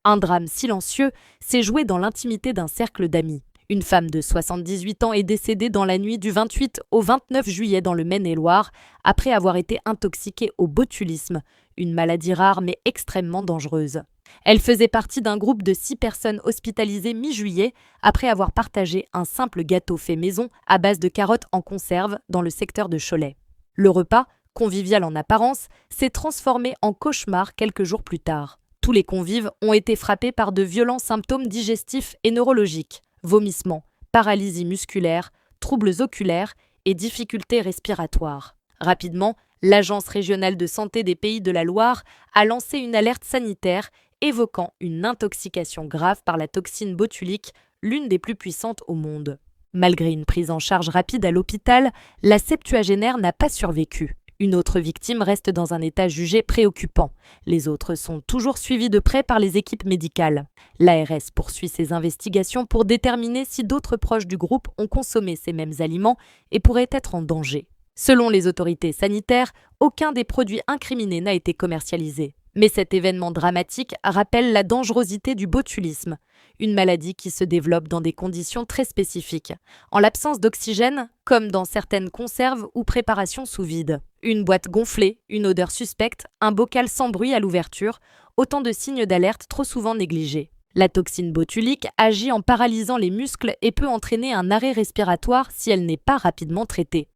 Un drame silencieux s'est joué dans l'intimité d'un cercle d'amis. Une femme de 78 ans est décédée dans la nuit du 28 au 29 juillet dans le Maine-et-Loire après avoir été intoxiquée au botulisme, une maladie rare mais extrêmement dangereuse. Elle faisait partie d'un groupe de 6 personnes hospitalisées mi-juillet après avoir partagé un simple gâteau fait maison à base de carottes en conserve dans le secteur de Cholet. Le repas, convivial en apparence, s'est transformé en cauchemar quelques jours plus tard. Tous les convives ont été frappés par de violents symptômes digestifs et neurologiques, vomissements, paralysie musculaire, troubles oculaires et difficultés respiratoires. Rapidement, l'Agence régionale de santé des Pays de la Loire a lancé une alerte sanitaire évoquant une intoxication grave par la toxine botulique, l'une des plus puissantes au monde. Malgré une prise en charge rapide à l'hôpital, la septuagénaire n'a pas survécu. Une autre victime reste dans un état jugé préoccupant. Les autres sont toujours suivis de près par les équipes médicales. L'ARS poursuit ses investigations pour déterminer si d'autres proches du groupe ont consommé ces mêmes aliments et pourraient être en danger. Selon les autorités sanitaires, aucun des produits incriminés n'a été commercialisé. Mais cet événement dramatique rappelle la dangerosité du botulisme, une maladie qui se développe dans des conditions très spécifiques, en l'absence d'oxygène, comme dans certaines conserves ou préparations sous vide. Une boîte gonflée, une odeur suspecte, un bocal sans bruit à l'ouverture, autant de signes d'alerte trop souvent négligés. La toxine botulique agit en paralysant les muscles et peut entraîner un arrêt respiratoire si elle n'est pas rapidement traitée.